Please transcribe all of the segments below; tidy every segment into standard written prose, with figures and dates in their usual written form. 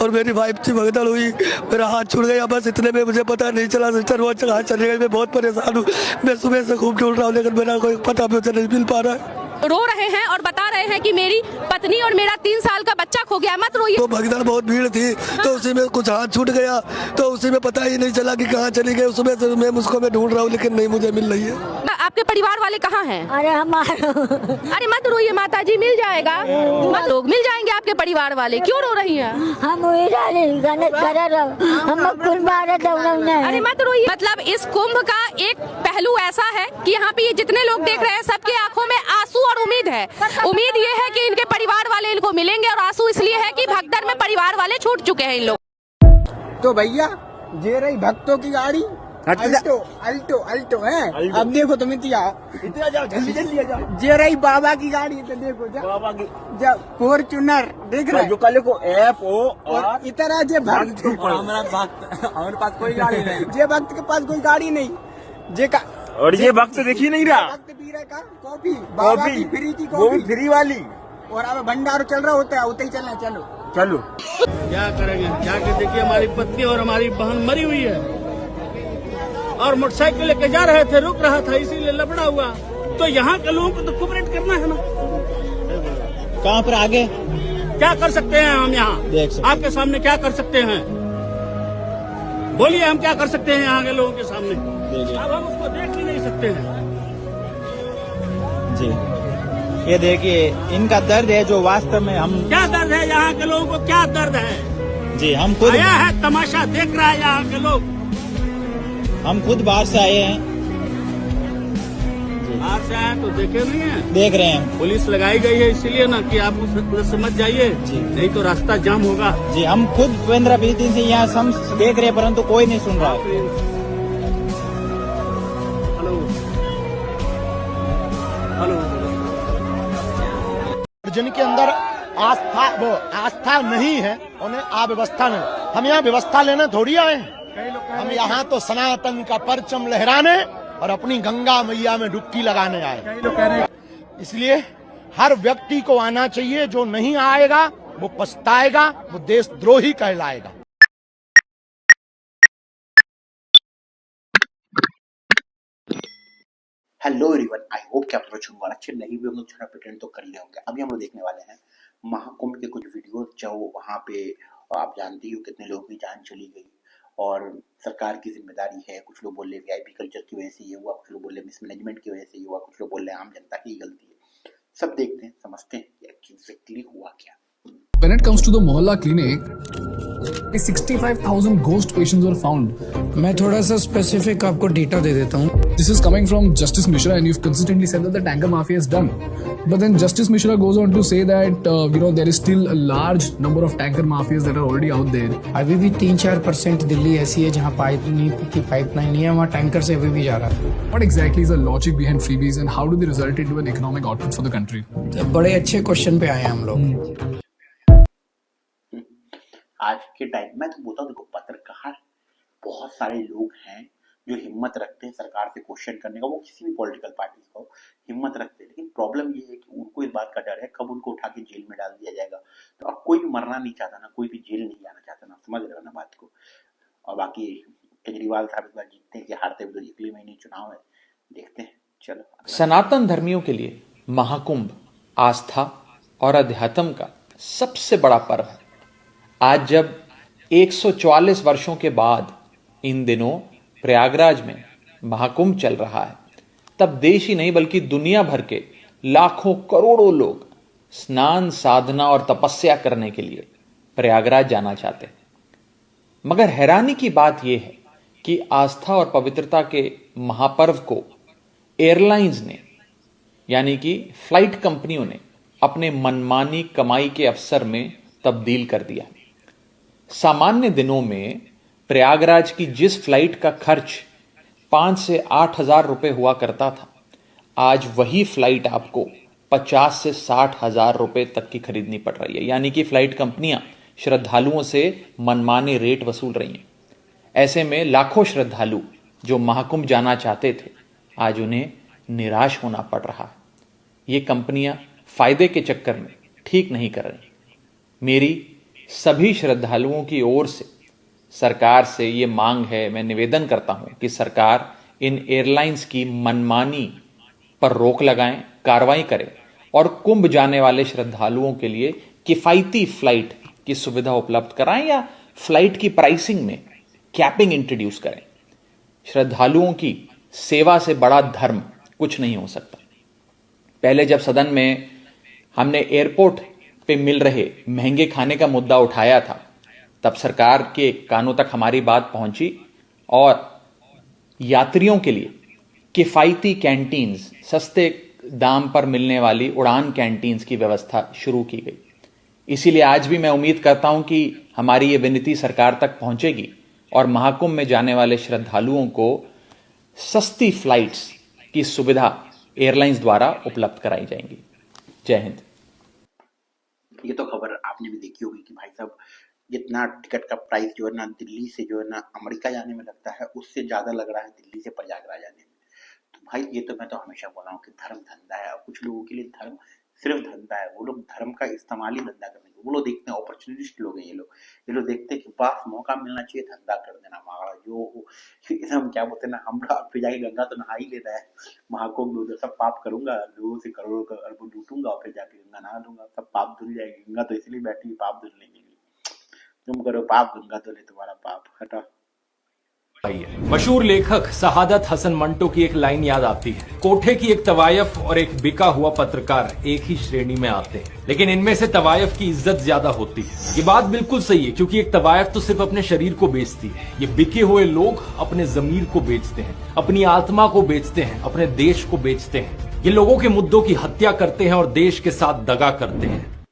और मेरी वाइफ थी भगदड़ हुई, मेरा हाथ छूट गया। बस इतने में मुझे पता नहीं चला सिस्टर वो कहाँ चले गए। मैं बहुत परेशान हूँ, मैं सुबह से खूब ढूंढ रहा हूँ लेकिन मेरा कोई पता मुझे नहीं मिल पा रहा है। रो रहे हैं और बता रहे हैं कि मेरी पत्नी और मेरा 3 साल का बच्चा खो गया। मत रोइए। तो भगदड़ बहुत भीड़ थी तो उसी में कुछ हाथ छूट गया, तो उसी में पता ही नहीं चला कि कहाँ चली गई। सुबह से मैं ढूंढ रहा हूँ लेकिन नहीं मुझे मिल रही है। आपके परिवार वाले कहाँ हैं? अरे हमारा अरे मत रोइए माता जी, मिल जाएगा। मत लोग मिल जाएंगे आपके परिवार वाले। क्यों रो रही हैं? हम अरे मत रोइए। मतलब इस कुंभ का एक पहलू ऐसा है कि यहाँ पे ये जितने लोग देख रहे हैं सबके आंखों में आंसू और उम्मीद है। उम्मीद ये है कि इनके परिवार वाले इनको मिलेंगे और आंसू इसलिए है कि भगदड़ में परिवार वाले छूट चुके हैं इन लोग। तो भैया ये रही भक्तों की गाड़ी अल्टो अल्टो अल्टो है। अब देखो तुम इतना जाओ जल्दी जल्दी आ जाओ। ये रही बाबा की गाड़ी, तो देखो बाबा की फॉर्च्यूनर देख रहे जो कल को एप हो और इतना जे भक्त हमारे पास कोई गाड़ी नहीं। जे भक्त के पास कोई गाड़ी नहीं जे का और ये वक्त देखी नहीं रहा। भक्त पी रहे का कॉफी, बाबा की फ्री की कॉफी, फ्री वाली। और अब भंडार चल रहा होता है, उतना ही चलना। चलो चलो क्या करेंगे, जाके देखिए हमारी पत्नी और हमारी बहन मरी हुई है और मोटरसाइकिल लेके जा रहे थे, रुक रहा था इसीलिए लफड़ा हुआ। तो यहाँ के लोगों को तो कोऑपरेट करना है ना। कहाँ पर आगे क्या कर सकते हैं हम यहाँ आपके सामने, क्या कर सकते हैं? बोलिए हम क्या कर सकते हैं यहाँ के लोगों के सामने? अब हम उसको देख ही नहीं सकते हैं। जी ये देखिए इनका दर्द है जो वास्तव में हम क्या दर्द है यहाँ के लोगों को, क्या दर्द है? जी हम खुद आया है, तमाशा देख रहा है यहाँ के लोग। हम खुद बाहर से आए हैं। बाहर से आए तो देखे नहीं है, देख रहे हैं। पुलिस लगाई गई है इसीलिए ना कि आप उस समझ जाइए, नहीं तो रास्ता जाम होगा। जी हम खुद 15-20 दिन से यहाँ हम देख रहे हैं परंतु कोई नहीं सुन रहा। Hello hello. जिनके अंदर आस्था नहीं है उन्हें अव्यवस्था नहीं। हम यहाँ व्यवस्था लेने थोड़ी आए हैं, हम यहाँ तो सनातन का परचम लहराने और अपनी गंगा मैया में डुबकी लगाने आए। इसलिए हर व्यक्ति को आना चाहिए, जो नहीं आएगा वो पछताएगा, वो देशद्रोही कहलाएगा। हेलो एवरीवन, आई होप कि आप लोग अच्छे नहीं भी होंगे, छोटा प्रिटेंड तो कर ही होंगे। अभी हम लोग देखने वाले हैं महाकुंभ के कुछ वीडियो, जो वहाँ पे आप जानती हो कितने लोगों की जान चली गई और सरकार की जिम्मेदारी है। कुछ लोग बोल रहे वीआईपी कल्चर की वजह से ये हुआ, कुछ लोग बोल रहे मिसमैनेजमेंट की वजह से ये हुआ, कुछ लोग बोल रहे आम जनता की गलती है। सब देखते हैं, समझते हैं कि एग्जैक्टली हुआ क्या। When it comes to the Mohalla clinic, 65,000 ghost patients were found. मैं थोड़ा सा स्पेसिफिक आपको डेटा दे देता हूँ। This is coming from Justice Mishra, and you've consistently said that the tanker mafia is done. But then Justice Mishra goes on to say that there is still a large number of tanker mafias that are already out there. अभी भी 3-4% दिल्ली ऐसी है जहाँ pipeline नहीं है, वहाँ tanker से अभी भी जा रहा है। What exactly is the logic behind freebies, and how do they result into an economic output for the country? बड़े अच्छे क्वेश्चन पे आए हैं हम लोग। आज के टाइम में तो बोलता हूँ, देखो पत्रकार बहुत सारे लोग हैं जो हिम्मत रखते हैं सरकार से क्वेश्चन करने का, वो किसी भी पॉलिटिकल पार्टी को हिम्मत रखते हैं। लेकिन प्रॉब्लम ये है कि उनको इस बात का डर है कब उनको उठा के जेल में डाल दिया जाएगा। तो अब कोई भी मरना नहीं चाहता ना, कोई भी जेल नहीं जाना चाहता ना, समझ रहे हो ना बात को। और बाकी केजरीवाल साहब इस बार जीतते हैं कि हारते हुए, अगले महीने चुनाव है, देखते हैं। चलो, सनातन धर्मियों के लिए महाकुंभ आस्था और अध्यात्म का सबसे बड़ा पर्व है। आज जब 144 वर्षों के बाद इन दिनों प्रयागराज में महाकुंभ चल रहा है, तब देश ही नहीं बल्कि दुनिया भर के लाखों करोड़ों लोग स्नान, साधना और तपस्या करने के लिए प्रयागराज जाना चाहते हैं। मगर हैरानी की बात यह है कि आस्था और पवित्रता के महापर्व को एयरलाइंस ने, यानी कि फ्लाइट कंपनियों ने, अपने मनमानी कमाई के अवसर में तब्दील कर दिया। सामान्य दिनों में प्रयागराज की जिस फ्लाइट का खर्च 5 से 8 हजार रुपए हुआ करता था, आज वही फ्लाइट आपको 50 से 60 हजार रुपए तक की खरीदनी पड़ रही है। यानी कि फ्लाइट कंपनियां श्रद्धालुओं से मनमाने रेट वसूल रही हैं। ऐसे में लाखों श्रद्धालु जो महाकुंभ जाना चाहते थे, आज उन्हें निराश होना पड़ रहा है। ये कंपनियां फायदे के चक्कर में ठीक नहीं कर रही। मेरी सभी श्रद्धालुओं की ओर से सरकार से ये मांग है, मैं निवेदन करता हूं कि सरकार इन एयरलाइंस की मनमानी पर रोक लगाएं, कार्रवाई करें और कुंभ जाने वाले श्रद्धालुओं के लिए किफायती फ्लाइट की सुविधा उपलब्ध कराएं या फ्लाइट की प्राइसिंग में कैपिंग इंट्रोड्यूस करें। श्रद्धालुओं की सेवा से बड़ा धर्म कुछ नहीं हो सकता। पहले जब सदन में हमने एयरपोर्ट पे मिल रहे महंगे खाने का मुद्दा उठाया था, तब सरकार के कानों तक हमारी बात पहुंची और यात्रियों के लिए किफायती कैंटीन्स, सस्ते दाम पर मिलने वाली उड़ान कैंटीन्स की व्यवस्था शुरू की गई। इसीलिए आज भी मैं उम्मीद करता हूं कि हमारी ये विनती सरकार तक पहुंचेगी और महाकुंभ में जाने वाले श्रद्धालुओं को सस्ती फ्लाइट्स की सुविधा एयरलाइंस द्वारा उपलब्ध कराई जाएंगी। जय हिंद। ये तो खबर आपने भी देखी होगी कि भाई साहब जितना टिकट का प्राइस जो है ना दिल्ली से जो है ना अमेरिका जाने में लगता है, उससे ज्यादा लग रहा है दिल्ली से प्रयागराज जाने में। तो भाई ये तो मैं तो हमेशा बोल रहा हूँ कि धर्म धंधा है, और कुछ लोगों के लिए धर्म सिर्फ धंधा है। वो लोग धर्म का इस्तेमाल ही धंधा करने के, वो लोग देखते हैं अपॉर्चुनिस्ट लोग हैं ये लोग देखते हैं कि बस मौका मिलना चाहिए धंधा कर देना। हमारा जो हम क्या बोलते हैं ना, हम फिर जाके गंगा तो नहा ही लेना है, महाकुंभ में सब पाप करूंगा, लोगों से करोड़ों का अरबों लूटूंगा और फिर जाके गंगा नहा लूंगा, सब पाप धुल जाएगी। गंगा तो इसलिए बैठी है पाप धुलने के लिए। तुम करो पाप, गंगा धुले तुम्हारा पाप। हटा। मशहूर लेखक शहादत हसन मंटो की एक लाइन याद आती है, कोठे की एक तवायफ और एक बिका हुआ पत्रकार एक ही श्रेणी में आते हैं, लेकिन इनमें से तवायफ की इज्जत ज्यादा होती है। ये बात बिल्कुल सही है, क्योंकि एक तवायफ तो सिर्फ अपने शरीर को बेचती है, ये बिके हुए लोग अपने जमीर को बेचते हैं, अपनी आत्मा को बेचते हैं, अपने देश को बेचते हैं। ये लोगों के मुद्दों की हत्या करते हैं और देश के साथ दगा करते हैं।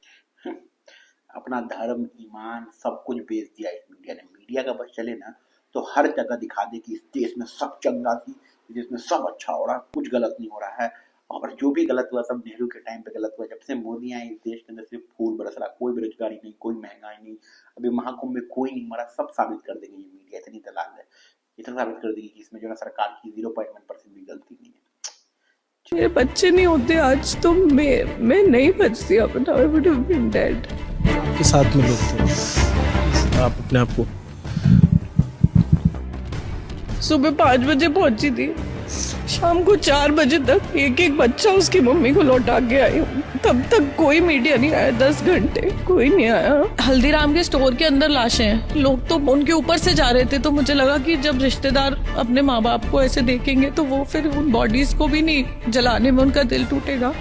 अपना धर्म, ईमान सब कुछ बेच दिया इस मीडिया ने। मीडिया का बस चले ना तो हर जगह दिखा दे कि इस देश में सब चंगा थी, इस देश में सब अच्छा हो रहा है, कुछ गलत नहीं हो रहा है। और जो भी गलत हुआ सब नेहरू के टाइम पे गलत हुआ। जब से मोदी आए इस देश के अंदर सिर्फ फूल बरस रहा, कोई बेरोजगारी नहीं, कोई महंगाई नहीं, अभी महाकुंभ में कोई नहीं मरा। सब साबित कर देंगे ये मीडिया, इतनी दलाल है, इतना साबित कर देगी कि इसमें जो है सरकार की 0.1% भी गलती नहीं है। मेरे बच्चे नहीं होते आज तो मैं नहीं बचती अपना, I would have been dead। के साथ में लोग थे, आप अपने आप को सुबह 5 बजे पहुंची थी, शाम को 4 बजे तक एक बच्चा उसकी मम्मी को लौटा के आई हूँ। तब तक कोई मीडिया नहीं आया, 10 घंटे कोई नहीं आया। हल्दीराम के स्टोर के अंदर लाशें हैं, लोग तो उनके ऊपर से जा रहे थे, तो मुझे लगा कि जब रिश्तेदार अपने माँ बाप को ऐसे देखेंगे तो वो फिर उन बॉडीज को भी नहीं जलाने में उनका दिल टूटेगा।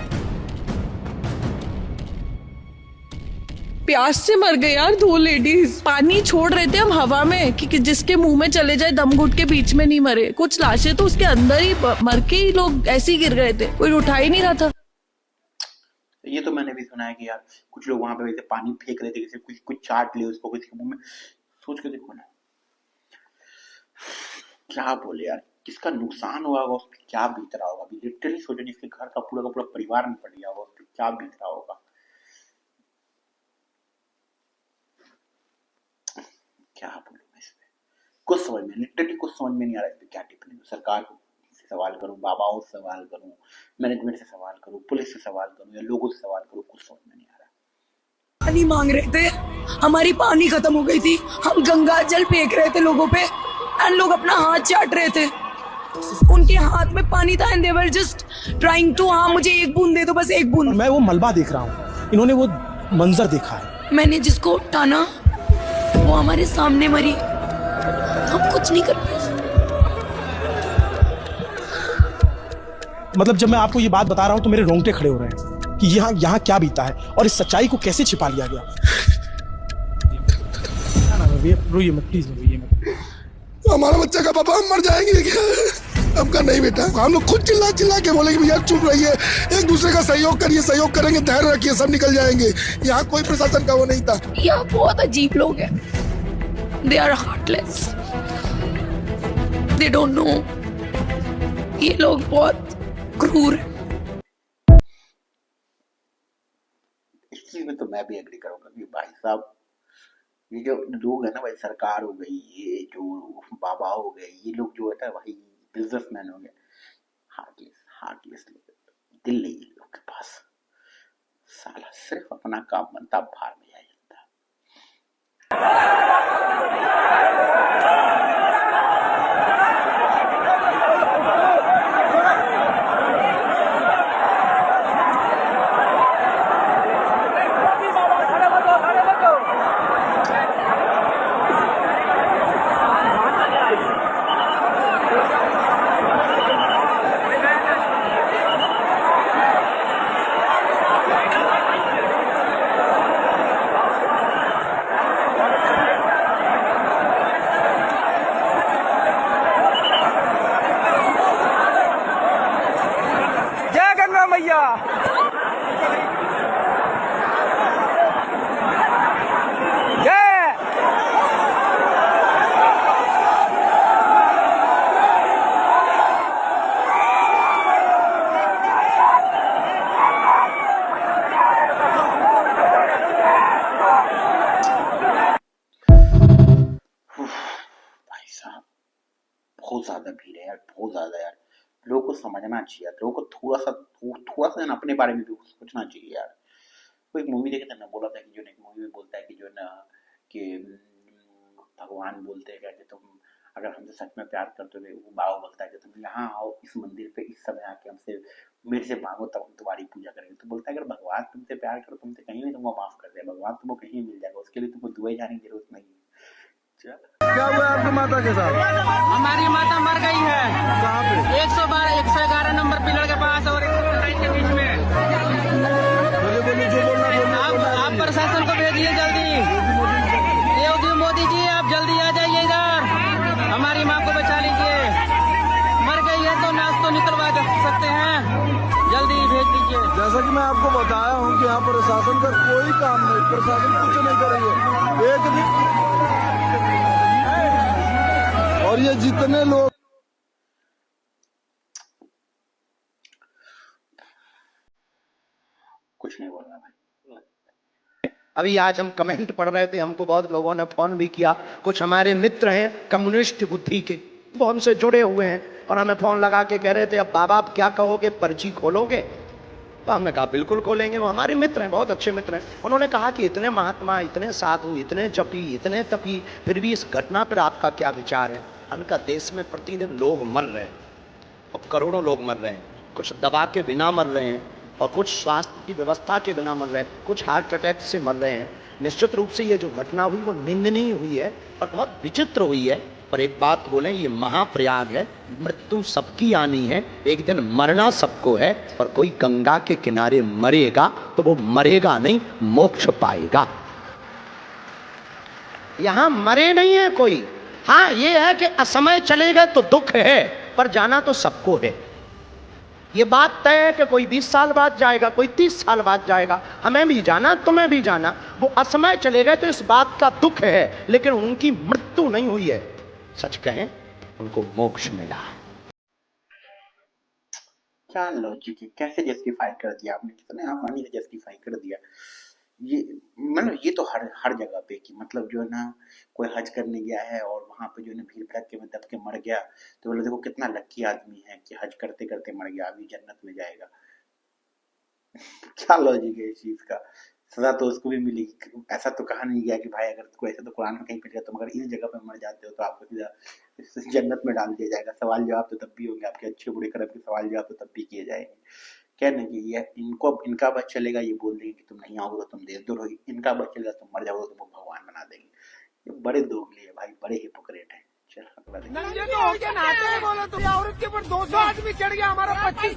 प्यास से मर गए यार 2 लेडीज, पानी छोड़ रहे थे हम हवा में कि जिसके मुंह में चले जाए, दम घुट के बीच में नहीं मरे। कुछ लाशें तो उसके अंदर ही मर के ही लोग ऐसे ही गिर गए थे, कोई उठा ही नहीं रहा था। ये तो मैंने भी सुना है कि यार कुछ लोग वहां पे वैसे पानी फेंक रहे थे, किसी कुछ चाट ले उसको किसी के मुंह में। सोच के देखो ना, क्या बोले यार, किसका नुकसान हुआ होगा, उस पर क्या बीत रहा होगा। लिटरली सोचो, जिसके घर का पूरा परिवार में पड़ गया होगा, उस पर क्या बीत रहा होगा। क्या बोलूं मैं इसमें, कुछ समझ में, लिटरली कुछ समझ में नहीं आ रहा है इस पे क्या टिप्पणी दूं। सरकार से सवाल करूं, बाबाओं से सवाल करूं, मैनेजमेंट से सवाल करूं, पुलिस से सवाल करूं या लोगों से सवाल करूं, कुछ समझ में नहीं आ रहा। पानी मांग रहे थे, हमारी पानी खत्म हो गई थी, हम गंगा जल फेंक रहे थे लोगों पे एंड लोग अपना हाथ चाट रहे थे, उनके हाथ में पानी था and they were just trying to, हाँ मुझे एक बूंद दे दो, बस एक बूंद। मैं वो मलबा देख रहा हूँ, इन्होंने वो मंजर देखा है। मैंने जिसको टाना वो हमारे सामने मरी, हम कुछ नहीं कर पाए। मतलब जब मैं आपको ये बात बता रहा हूँ तो मेरे रोंगटे खड़े हो रहे हैं कि यहाँ क्या बीता है और इस सच्चाई को कैसे छिपा लिया गया। रोइए मत प्लीज, रोइए मत। हमारा बच्चा का पापा, हम मर जाएंगे क्या? हमका नहीं बेटा, हम लोग खुद चिल्ला के बोलेंगे भैया चुप रहिए, एक दूसरे का सहयोग करिए, सहयोग करेंगे, धैर्य रखिए, सब निकल जाएंगे। यहाँ कोई प्रशासन का वो नहीं था। यहाँ बहुत अजीब लोग हैं, they are heartless, they don't know, ये लोग बहुत क्रूर हैं। इस चीज में तो मैं भी एग्री करूंगा कि भाई साहब ये जो लोग है ना भाई, सरकार हो गई, ये जो बाबा हो गए, ये लोग जो है ना भाई बिजनेसमैन हो गए, हार्टलेस लोग, दिल नहीं है लोग के पास। साला सिर्फ अपना काम बनता, बाहर में आ जाता। जय गंगा मैया। जय। भाई साहब बहुत ज्यादा भीड़ है यार, बहुत ज्यादा यार। लोगों को समझना चाहिए यार, लोगों को थोड़ा सा अपने बारे में भी सोचना चाहिए यार। कोई मूवी देखे थे ना, बोला था कि जो एक मूवी में बोलता है कि जो ना कि भगवान बोलते हैं कि तुम अगर हमसे सच में प्यार करते हो, वो बाबा बोलता है कि तुम यहाँ आओ इस मंदिर पे इस समय आके हमसे मेरे से मांगो तब हम तुम्हारी पूजा करेंगे। तो बोलता है अगर भगवान तुमसे प्यार करो, तुमसे कहीं भी तुमको माफ कर दे, भगवान तुमको कहीं मिल जाएगा, उसके लिए तुमको दुआएं जाने की जरूरत नहीं है। क्या हुआ आपकी माता के साथ? हमारी माता मर गई है। कहाँ पे? 111 नंबर पिलर के पास और 127 के बीच में। आप प्रशासन को भेजिए जल्दी। योगी मोदी जी आप जल्दी आ जाइए इधर, हमारी माँ को बचा लीजिए। मर गई है तो नाश तो निकलवा सकते हैं, जल्दी भेज दीजिए। जैसा कि मैं आपको बताया हूँ कि यहाँ प्रशासन का कोई काम नहीं, प्रशासन कुछ नहीं करेंगे एक दिन। और ये जितने लोग कुछ नहीं बोल रहा भाई। अभी आज हम कमेंट पढ़ रहे थे, हमको बहुत लोगों ने फोन भी किया, कुछ हमारे मित्र हैं कम्युनिस्ट बुद्धि के, वो हमसे जुड़े हुए हैं और हमें फोन लगा के कह रहे थे अब बाबा आप क्या कहोगे, पर्ची खोलोगे? तो हमने कहा बिल्कुल खोलेंगे। वो हमारे मित्र हैं, बहुत अच्छे मित्र हैं। उन्होंने कहा कि इतने महात्मा, इतने साधु, इतने जपी, इतने तपी, फिर भी इस घटना पर आपका क्या विचार है? उनका देश में प्रतिदिन लोग मर रहे हैं और करोड़ों लोग मर रहे हैं, कुछ दवा के बिना मर रहे हैं और कुछ स्वास्थ्य की व्यवस्था के बिना मर रहे हैं, कुछ हार्ट अटैक से मर रहे हैं। निश्चित रूप से ये जो घटना हुई वो निंदनीय हुई है और बहुत विचित्र हुई है। पर एक बात बोलें, ये महाप्रयाग है, मृत्यु सबकी आनी है, एक दिन मरना सबको है। और कोई गंगा के किनारे मरेगा तो वो मरेगा नहीं, मोक्ष पाएगा। यहां मरे नहीं है कोई। हाँ ये है कि असमय चले गए तो दुख है, पर जाना तो सबको है। ये बात तय है कि कोई 20 साल बाद जाएगा, कोई 30 साल बाद जाएगा, हमें भी जाना, तुम्हें भी जाना। वो असमय चले गए तो इस बात का दुख है, लेकिन उनकी मृत्यु नहीं हुई है। सच कहें उनको मोक्ष मिला। क्या लॉजिक है, कैसे जस्टिफाई कर दिया आपने, कितने आसानी से जस्टिफाई कर दिया। ये मतलब ये तो हर जगह पे कि मतलब जो है ना कोई हज करने गया है और वहां पे जो है ना भीड़ भड़के में दब के मर गया, तो बोले देखो कितना लक्की आदमी है कि हज करते करते मर गया, अभी जन्नत में जाएगा। क्या लॉजिक है इस चीज का? सजा तो उसको भी मिलेगी। ऐसा तो कहा नहीं गया कि भाई अगर कोई ऐसा तो कुरान में कहीं पे गया, तुम अगर इस जगह पे मर जाते हो तो आपको सीधा जन्नत में डाल दिया जाएगा। सवाल जवाब तो तब भी होंगे, आपके अच्छे बुरे कर्म के सवाल जवाब तो तब भी किए जाएंगे। कहने की ये इनका बस चलेगा, ये बोल देंगे कि तुम नहीं आओगे तो तुम देशद्रोह होगी, इनका बस चलेगा तुम मर जाओगे तो तुमको भगवान बना देंगे। ये बड़े दोगले है भाई, बड़े हिपोक्रेट है। नंगे तो हो गया, नाते हैं बोलो तुम। औरत के ऊपर 200 आदमी चढ़ गया, हमारा 25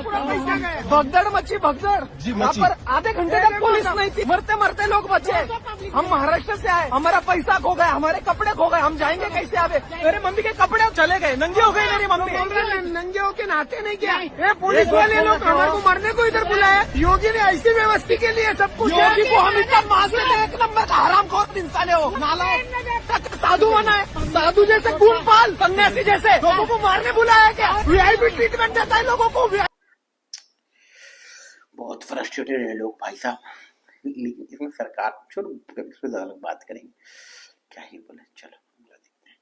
पूरा पैसा गया। भगदड़ मची, भगदड़। यहाँ पर आधे घंटे तक पुलिस नहीं थी, मरते मरते लोग बचे। हम महाराष्ट्र से आए, हमारा पैसा खो गया, हमारे कपड़े खो गए, हम जाएंगे कैसे? आवे मेरे मम्मी के कपड़े चले गए, नंगे हो गए मेरी मम्मी। नंगे होके नाते नहीं क्या? पुलिस वाले लोग हमारे को मरने को इधर बुलाया। योगी ने ऐसी व्यवस्था के लिए सब कुछ, योगी को हम इतना मांग लेते, एक नंबर का हरामखोर इंसान है वो। नाला साधु बना है, साधु जैसे गुणपाल सन्यासी जैसे लोगों को मारने बुलाया क्या? वीआईपी ट्रीटमेंट देता है लोगों को। बहुत फ्रस्ट्रेटेड है लोग भाई साहब, लेकिन इसमें सरकार छोड़ो, इस पर अलग बात करेंगे, क्या ही बोले। चलो देखते हैं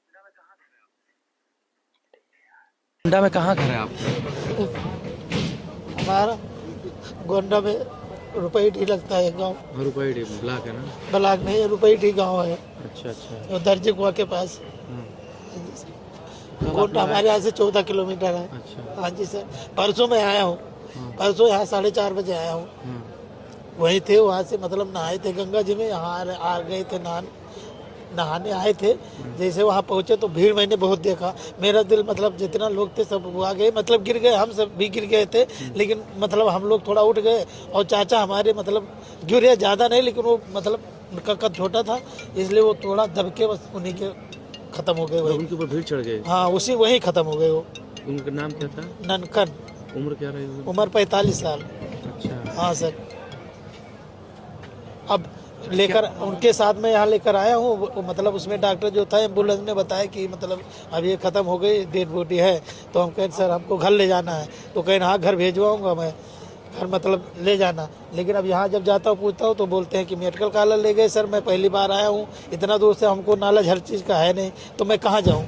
गोंडा में कहाँ घर है आप? हमारा गोंडा में रुपईठी लगता है गाँव। रुपईठी ब्लॉक है ना? ब्लॉक नहीं, रुपईठी गाँव है। अच्छा अच्छा। तो दर्जे कुआ के पास। कोटा हमारे यहाँ से 14 किलोमीटर है। अच्छा। हाँ जी सर, परसों मैं आया हूँ। परसों यहाँ 4:30 बजे आया हूँ। वहीं थे, वहाँ से मतलब नहाए थे गंगा जी में, यहाँ आ गए थे नहाने आए थे। जैसे वहाँ पहुँचे तो भीड़ मैंने बहुत देखा। मेरा दिल मतलब जितना लोग थे सब वो आ गए, मतलब गिर गए, हम सब भी गिर गए थे, लेकिन मतलब हम लोग थोड़ा उठ गए। और चाचा हमारे मतलब गिरे ज़्यादा नहीं, लेकिन वो मतलब उनका कद छोटा था, इसलिए वो थोड़ा दबके बस उन्हीं के खत्म हो गए। उनके ऊपर भीड़ चढ़ गए? हाँ, उसी वहीं खत्म हो गए वो। उनका नाम क्या था? ननकन। उम्र क्या रही? उम्र 45 साल। अच्छा। हाँ सर। अब लेकर उनके साथ में यहाँ लेकर आया हूँ, मतलब उसमें डॉक्टर जो था एम्बुलेंस में बताया कि मतलब अब ये ख़त्म हो गई, डेड बॉडी है। तो हम कहें सर हमको घर ले जाना है, तो कहें हाँ घर भेजवाऊँगा मैं, घर मतलब ले जाना। लेकिन अब यहाँ जब जाता हूँ पूछता हूँ तो बोलते हैं कि मेडिकल कॉलेज ले गए। सर मैं पहली बार आया हूँ, इतना दूर से, हमको नॉलेज हर चीज़ का है नहीं, तो मैं कहाँ जाऊँ?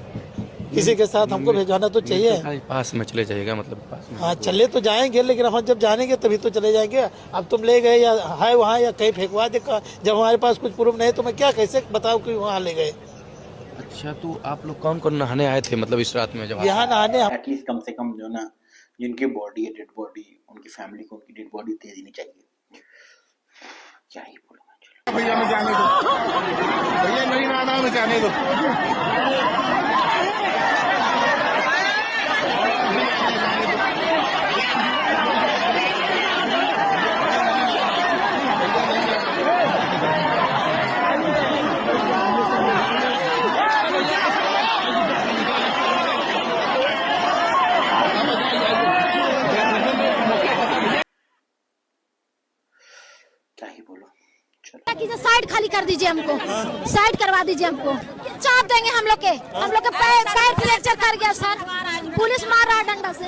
किसी के साथ हमको भेजवाना तो चाहिए। पास में चले जाएगा मतलब पास में? हाँ चले तो जाएंगे, लेकिन हम जब जानेंगे तभी तो चले जाएंगे। अब तुम ले गए या है वहाँ या कहीं फेंकवा दे, जब हमारे पास कुछ प्रूफ नहीं तो मैं क्या कैसे बताऊँ कि वहाँ ले गए। अच्छा, तो आप लोग कौन कौन नहाने आए थे मतलब इस रात में जब यहाँ नहाने? एटलीस्ट कम से कम जो ना जिनकी बॉडी है, डेड बॉडी, उनकी फैमिली को उनकी डेड बॉडी दे देनी चाहिए। क्या ही बोलूँगा। भैया मैं जाने दो, भैया नहीं नहाना, मैं जाने दो। क्या ही बोलो। साइड खाली कर दीजिए, हमको साइड करवा दीजिए, हमको चाप देंगे हम लोग के पैर फ्रैक्चर कर गया सर, पुलिस मार रहा है डंडा से।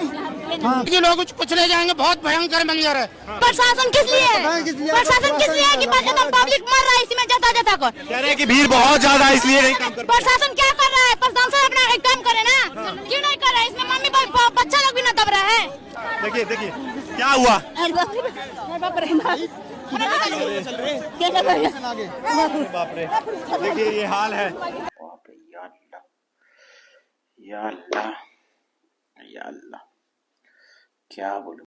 ये लोग कुछ ले जाएंगे, बहुत भयंकर मंजर है। प्रशासन किस लिए है? प्रशासन किस लिए है कि पब्लिक मर रहा है इसी में जाता को? कह रहे हैं कि भीड़ बहुत ज्यादा है इसलिए नहीं काम कर। प्रशासन क्या कर रहा है? प्रशासन अपना एक काम करे ना, क्यों नहीं कर रहा है? इसमें मम्मी बच्चा लोग भी ना दब रहा है। देखिए क्या हुआ? बाप रे, देखिए ये हाल है। बाप रे, या अल्लाह, या अल्लाह, क्या बोलूं।